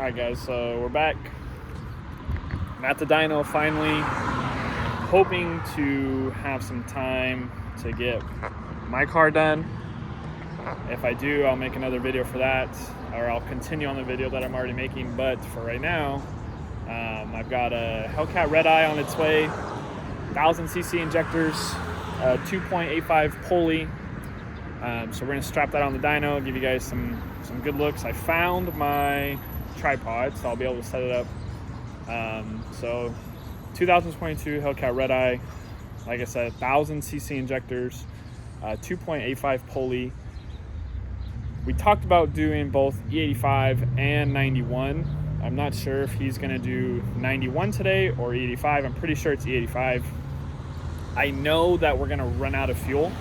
Alright guys, so we're back. I'm at the dyno finally, hoping to have some time to get my car done. If I do, I'll make another video for that, or I'll continue on the video that I'm already making. But for right now, I've got a Hellcat Redeye on its way, 1000cc injectors, 2.85 pulley. So we're gonna strap that on the dyno, give you guys some good looks. I found my tripod, so I'll be able to set it up. So 2022 Hellcat Redeye, like I said, 1000cc injectors, 2.85 pulley. We talked about doing both E85 and 91. I'm not sure if he's gonna do 91 today or E85. I'm pretty sure it's E85. I know that we're gonna run out of fuel,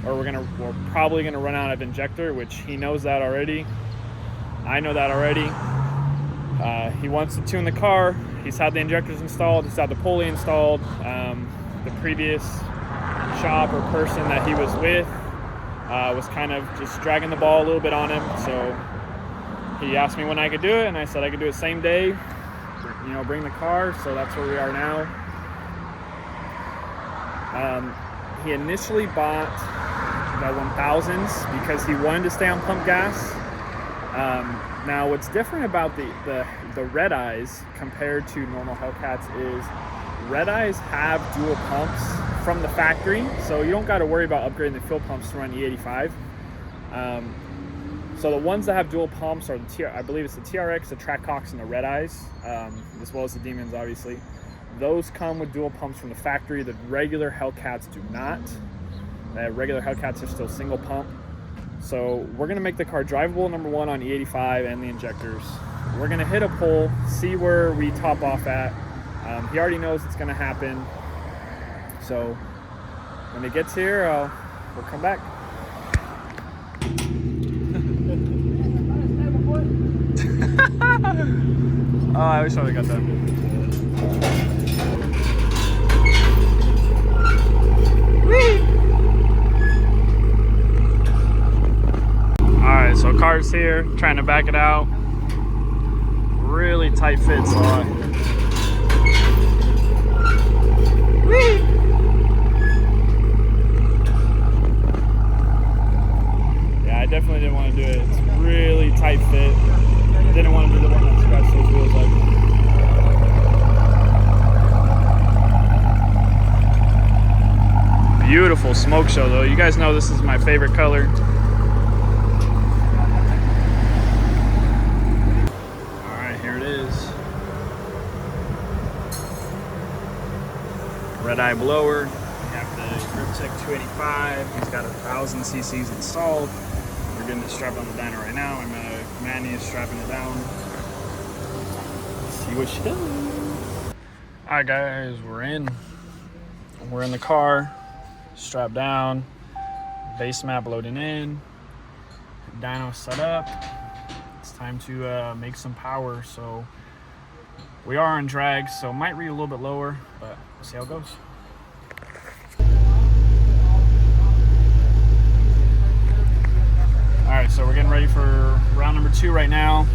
or we're probably gonna run out of injector, which he knows that already. I know that already. He wants to tune the car. He's had the injectors installed. He's had the pulley installed. The previous shop or person that he was with was kind of just dragging the ball a little bit on him. So he asked me when I could do it, and I said I could do it same day. You know, bring the car. So that's where we are now. He initially bought the 1000s because he wanted to stay on pump gas. Now what's different about the Redeyes compared to normal Hellcats is Redeyes have dual pumps from the factory, so you don't got to worry about upgrading the fuel pumps to run E85. So the ones that have dual pumps are I believe it's the TRX, the Trackhawks, and the Redeyes, as well as the Demons, obviously. Those come with dual pumps from the factory. The regular Hellcats do not. Regular Hellcats are still single pump. So we're gonna make the car drivable, number one, on E85 and the injectors. We're gonna hit a pull, see where we top off at. He already knows it's gonna happen. So when it gets here, we'll come back. Oh, I wish I would've got that. Alright, so car's here, trying to back it out. Really tight fit, so yeah, I definitely didn't want to do it. It's really tight fit. Didn't want to be the one that scratched those wheels up. Beautiful smoke show though. You guys know this is my favorite color. Redeye blower. We have the GripTech 285. He's got 1000 cc's installed. We're getting it strapped on the dyno right now. Manny is strapping it down. Let's see what she does. Alright guys, we're in. We're in the car, strapped down, base map loading in, dyno set up. It's time to make some power. So we are on drag, so it might read a little bit lower, but we'll see how it goes. All right, so we're getting ready for round number 2 right now.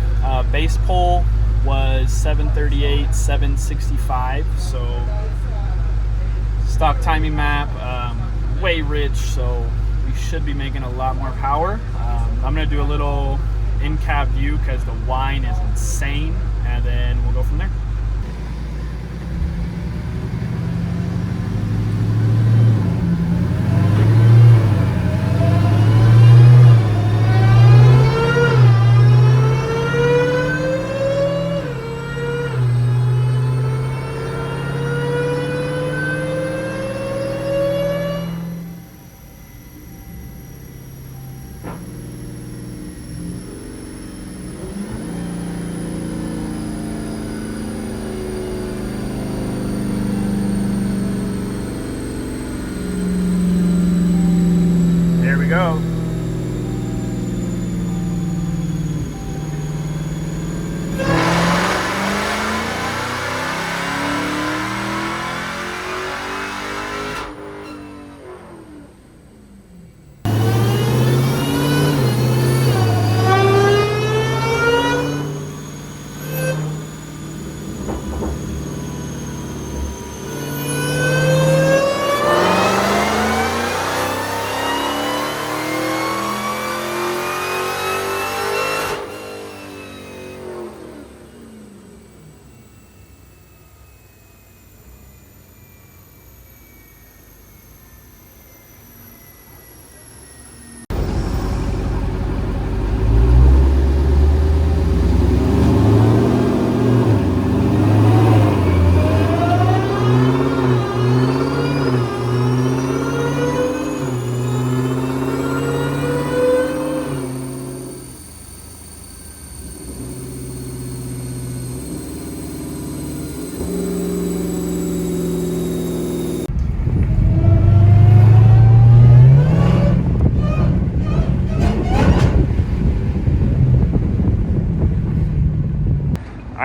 Base pull was 738, 765, so stock timing map, way rich, so we should be making a lot more power. I'm gonna do a little in-cab view because the whine is insane, and then we'll go from there.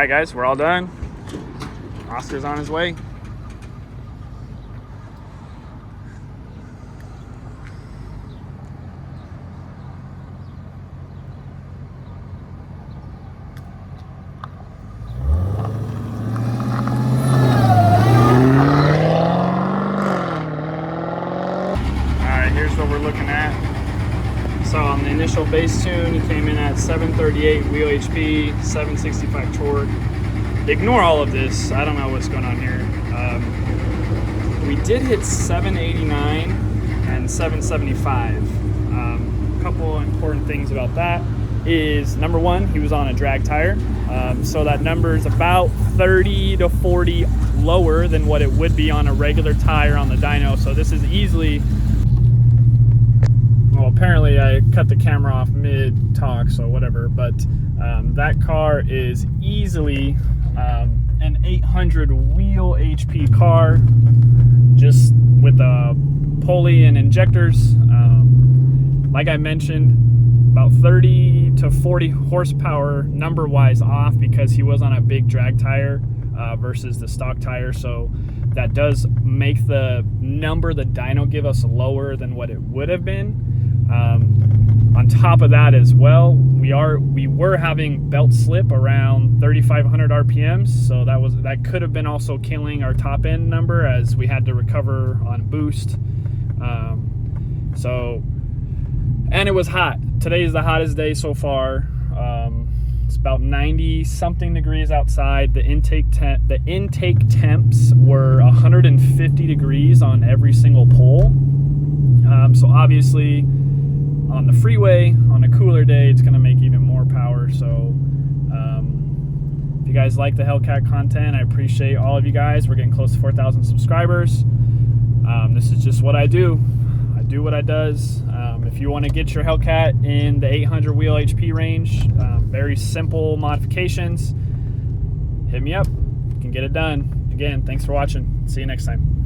right, guys, we're all done. Oscar's on his way. Here's what we're looking at. So on the initial base tune, he came in at 738 wheel HP, 765 torque. Ignore all of this. I don't know what's going on here. We did hit 789 and 775. A couple important things about that is, number one, he was on a drag tire. So that number is about 30 to 40 lower than what it would be on a regular tire on the dyno. So this is easily, well, apparently I cut the camera off mid-talk, so whatever, but that car is easily an 800 wheel HP car, just with a pulley and injectors. Like I mentioned, about 30 to 40 horsepower number-wise off because he was on a big drag tire versus the stock tire, so that does make the number the dyno give us lower than what it would have been. On top of that as well, we were having belt slip around 3,500 RPMs, so that could have been also killing our top end number as we had to recover on boost. And it was hot. Today is the hottest day so far. It's about 90 something degrees outside. The intake temps were 150 degrees on every single pole. So obviously on the freeway, on a cooler day, it's going to make even more power. So if you guys like the Hellcat content, I appreciate all of you guys. We're getting close to 4,000 subscribers. This is just what I do. I do what I does. If you want to get your Hellcat in the 800 wheel HP range, very simple modifications, hit me up. You can get it done. Again, thanks for watching. See you next time.